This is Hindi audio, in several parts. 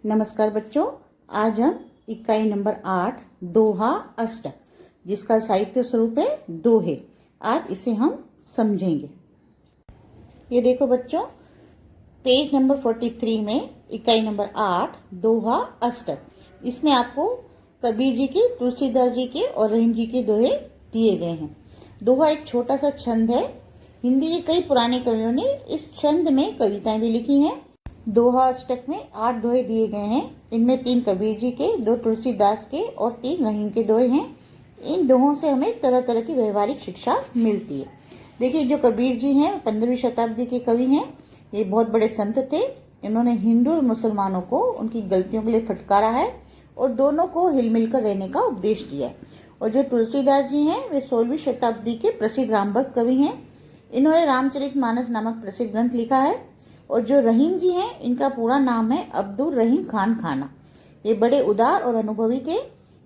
नमस्कार बच्चों, आज हम इकाई नंबर 8 दोहा अष्टक, जिसका साहित्य स्वरूप है दोहे, आज इसे हम समझेंगे। ये देखो बच्चों, पेज नंबर 43 में इकाई नंबर 8 दोहा अष्टक, इसमें आपको कबीर जी के, तुलसीदास जी के और रहीम जी के दोहे दिए गए हैं। दोहा एक छोटा सा छंद है। हिंदी के कई पुराने कवियों ने इस छंद में कविताएं भी लिखी हैं। दोहा अष्टक में 8 दोहे दिए गए हैं। इनमें 3 कबीर जी के, 2 तुलसीदास के और 3 रहीम के दोहे हैं। इन दोहों से हमें तरह तरह की व्यवहारिक शिक्षा मिलती है। देखिए, जो कबीर जी हैं 15वीं शताब्दी के कवि हैं। ये बहुत बड़े संत थे। इन्होंने हिंदू और मुसलमानों को उनकी गलतियों के लिए फटकारा है और दोनों को हिलमिल कर रहने का उपदेश दिया है। और जो तुलसीदास जी हैं वे 16वीं शताब्दी के प्रसिद्ध रामभक्त कवि हैं। इन्होंने रामचरितमानस नामक प्रसिद्ध ग्रंथ लिखा है। और जो रहीम जी हैं, इनका पूरा नाम है अब्दुल रहीम खान खाना। ये बड़े उदार और अनुभवी थे।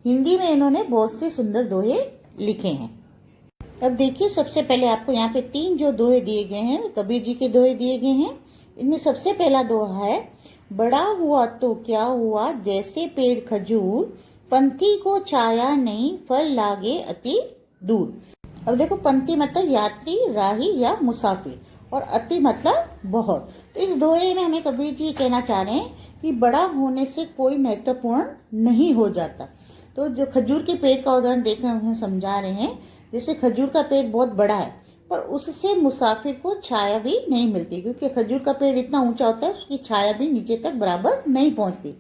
हिंदी में इन्होंने बहुत से सुंदर दोहे लिखे हैं। अब देखिए, सबसे पहले आपको यहाँ पे 3 जो दोहे दिए गए हैं, कबीर जी के दोहे दिए गए हैं। इनमें सबसे पहला दोहा है, बड़ा हुआ तो क्या हुआ जैसे पेड़ खजूर, पंथी को छाया नहीं फल लागे अति दूर। अब देखो, पंथी मतलब यात्री, राही या मुसाफिर, और अति मतलब बहुत। तो इस दोहे में हमें कबीर जी कहना चाह रहे हैं कि बड़ा होने से कोई महत्वपूर्ण नहीं हो जाता। तो जो खजूर के पेड़ का उदाहरण देकर हमें समझा रहे हैं, जैसे खजूर का पेड़ बहुत बड़ा है पर उससे मुसाफिर को छाया भी नहीं मिलती, क्योंकि खजूर का पेड़ इतना ऊंचा होता है उसकी छाया भी नीचे तक बराबर नहीं पहुंचती।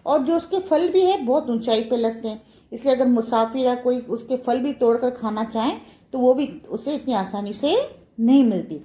और जो उसके फल भी है बहुत ऊंचाई पे लगते हैं, इसलिए अगर मुसाफिर या कोई उसके फल भी तोड़कर खाना चाहे तो वो भी उसे इतनी आसानी से नहीं मिलती।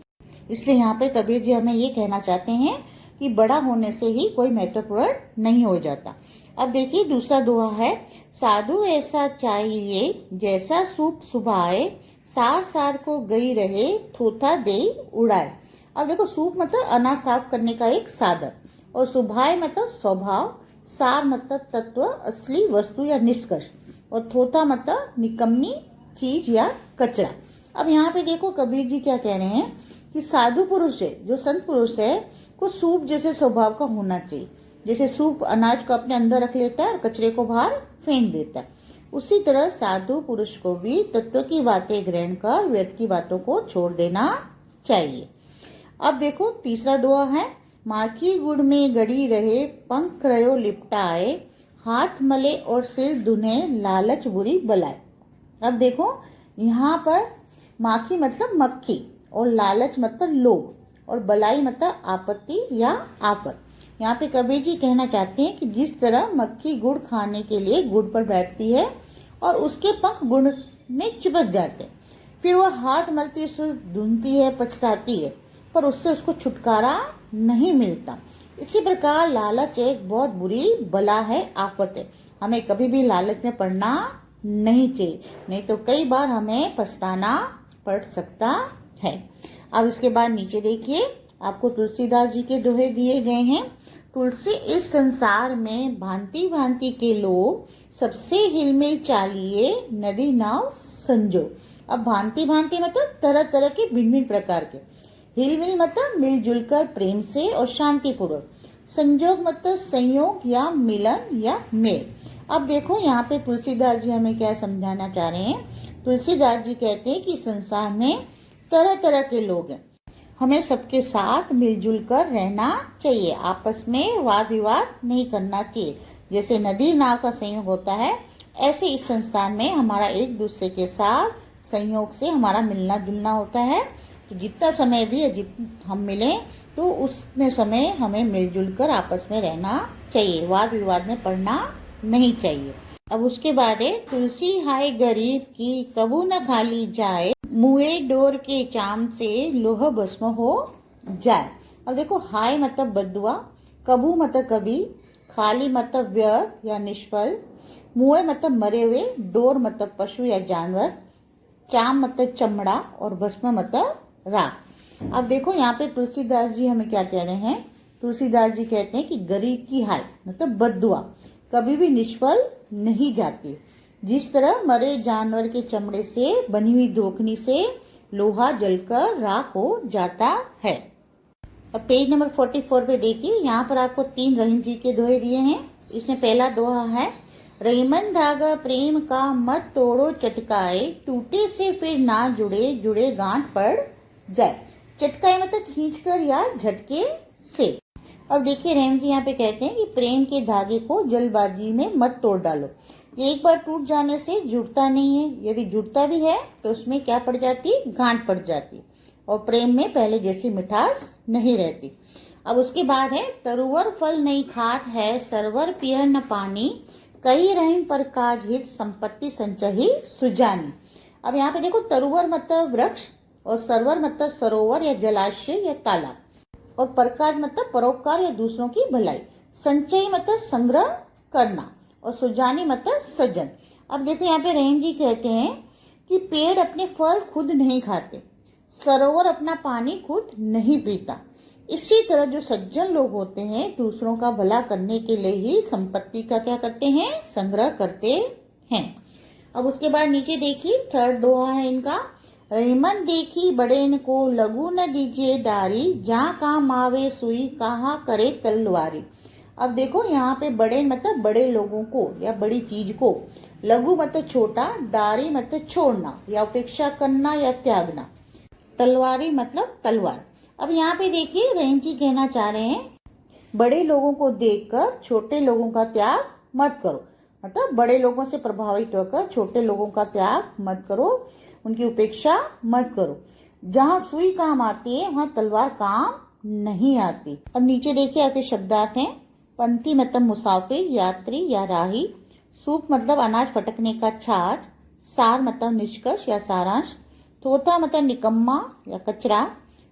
इसलिए यहाँ पे कबीर जी हमें ये कहना चाहते हैं कि बड़ा होने से ही कोई महत्वपूर्ण नहीं हो जाता। अब देखिए, दूसरा दोहा है, साधु ऐसा चाहिए जैसा सूप सुभाए, सार सार को गई रहे थोथा दे उड़ाए। अब देखो, सूप मतलब अनाज साफ करने का एक साधन, और सुभाए मतलब स्वभाव, सार मतलब तत्व, असली वस्तु या निष्कर्ष, और थोथा मतलब निकम्मी चीज या कचरा। अब यहाँ पे देखो, कबीर जी क्या कह रहे हैं कि साधु पुरुष है, जो संत पुरुष है, को सूप जैसे स्वभाव का होना चाहिए। जैसे सूप अनाज को अपने अंदर रख लेता है और कचरे को बाहर फेंक देता है, उसी तरह साधु पुरुष को भी तत्व की बातें ग्रहण कर व्यर्थ की बातों को छोड़ देना चाहिए। अब देखो, तीसरा दोहा है, माखी गुड़ में गड़ी रहे पंख रयो लिपटाए, हाथ मले और सिर धुने लालच बुरी बलाए। अब देखो, यहाँ पर माखी मतलब मक्खी, और लालच मतलब लोभ, और बलाई मतलब आपत्ति या आफत। यहाँ पे कबीर जी कहना चाहते हैं कि जिस तरह मक्खी गुड़ खाने के लिए गुड़ पर बैठती है और उसके पंख गुड़ में चिपक जाते हैं, फिर वह हाथ मलती से धुनती है, पछताती है, पर उससे उसको छुटकारा नहीं मिलता। इसी प्रकार लालच एक बहुत बुरी बला है, आफत है। हमें कभी भी लालच में पड़ना नहीं चाहिए, नहीं तो कई बार हमें पछताना पड़ सकता है। अब इसके बाद नीचे देखिए, आपको तुलसीदास जी के दोहे दिए गए हैं। तुलसी इस संसार में भांति भांति के लोग, सबसे हिलमिल चालिए नदी नाव संजो। अब भांति भांति मतलब तरह तरह के भिन्न भिन्न प्रकार के। हिलमिल मतलब मिलजुल कर प्रेम से और शांति पूर्वक। संजोग मतलब संयोग या मिलन या मेल। अब देखो, यहाँ पे तुलसीदास जी हमें क्या समझाना चाह रहे हैं। तुलसीदास जी कहते हैं कि संसार में तरह तरह के लोग हैं, हमें सबके साथ मिलजुल कर रहना चाहिए, आपस में वाद विवाद नहीं करना चाहिए। जैसे नदी नाव का संयोग होता है, ऐसे इस संसार में हमारा एक दूसरे के साथ संयोग से हमारा मिलना जुलना होता है। तो जितना समय भी हम मिलें तो उतने समय हमें मिलजुल कर आपस में रहना चाहिए, वाद विवाद में पड़ना नहीं चाहिए। अब उसके बाद है, तुलसी हाय गरीब की कबू न खाली जाए, मुए डोर के चाम से लोह भस्म हो जाए। अब देखो, हाय मतलब बद्दुआ, कबू मतलब कभी, खाली मतलब व्यर्थ या निष्फल, मुए मतलब मरे हुए, डोर मतलब पशु या जानवर, चाम मतलब चमड़ा, और भस्म मतलब राख। अब देखो, यहाँ पे तुलसीदास जी हमें क्या कह रहे हैं। तुलसीदास जी कहते हैं कि गरीब की हाय मतलब बद्दुआ कभी भी निष्फल नहीं जाती। जिस तरह मरे जानवर के चमड़े से बनी हुई धोखनी से लोहा जलकर राख हो जाता है। अब पेज नंबर 44 पे देखिए, यहाँ पर आपको 3 रहीम जी के दोहे दिए हैं। इसमें पहला दोहा है, रहीमन धागा प्रेम का मत तोड़ो चटकाए, टूटे से फिर ना जुड़े, जुड़े गांठ पड़ जाए। चटकाए मतलब खींचकर या झटके से। अब देखिए रहीम जी यहाँ पे कहते हैं कि प्रेम के धागे को जल्दबाजी में मत तोड़ डालो। ये एक बार टूट जाने से जुड़ता नहीं है, यदि जुड़ता भी है तो उसमें क्या पड़ जाती, गांठ पड़ जाती, और प्रेम में पहले जैसी मिठास नहीं रहती। अब उसके बाद है, तरुवर फल नहीं खात है, सरवर पिय न पानी, कई रहीम पर काज हित, संपत्ति संचही सुजानी। अब यहाँ पे देखो, तरुवर मतलब वृक्ष, और सरवर मतलब सरोवर या जलाशय या तालाब, और परकाज मतलब परोपकार या दूसरों की भलाई, संचय मतलब संग्रह करना, और सुजानी मतलब सज्जन। अब देखो यहाँ पे रहीम जी कहते हैं कि पेड़ अपने फल खुद नहीं खाते, सरोवर अपना पानी खुद नहीं पीता, इसी तरह जो सज्जन लोग होते हैं दूसरों का भला करने के लिए ही संपत्ति का क्या करते हैं, संग्रह करते हैं। अब उसके बाद नीचे देखिए, थर्ड दोहा है इनका, रहीमन देखी बड़ेन को, लघु न दीजिए डारी, जहाँ काम आवे सुई, कहाँ करे तलवारी। अब देखो यहाँ पे बड़े मतलब बड़े लोगों को या बड़ी चीज को, लघु मतलब छोटा, डारी मतलब छोड़ना या उपेक्षा करना या त्यागना, तलवारी मतलब तलवार। अब यहाँ पे देखिए रहीम जी कहना चाह रहे हैं, बड़े लोगों को देखकर छोटे लोगों का त्याग मत करो, मतलब बड़े लोगों से प्रभावित होकर छोटे लोगों का त्याग मत करो, उनकी उपेक्षा मत करो। जहाँ सुई काम आती है वहां तलवार काम नहीं आती। अब नीचे देखिए आपके शब्दार्थ हैं, पंथी मतलब मुसाफिर, यात्री या राही, सूप मतलब अनाज फटकने का छाछ, सार मतलब निष्कर्ष या सारांश, थोथा मतलब निकम्मा या कचरा,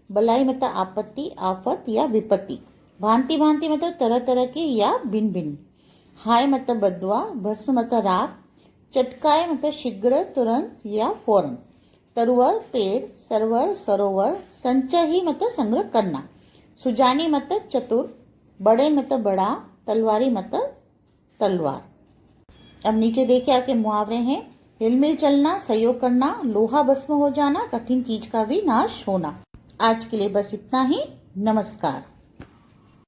बलाई मतलब आपत्ति, आफत या विपत्ति, भांति भांति मतलब तरह तरह के या भिन्न भिन्न, हाय मतलब बदुआ, भस्म मतलब राख, चटकाए मतलब शीघ्र, तुरंत या फौरन, तरुवर पेड़, सरवर सरोवर, संचही मतलब संग्रह करना, सुजानी मतलब चतुर, बड़े मतलब बड़ा, तलवारी मतलब तलवार। अब नीचे देखिए आपके मुहावरे हैं, हिलमिल चलना, सहयोग करना, लोहा भस्म हो जाना, कठिन चीज का भी नाश होना। आज के लिए बस इतना ही। नमस्कार।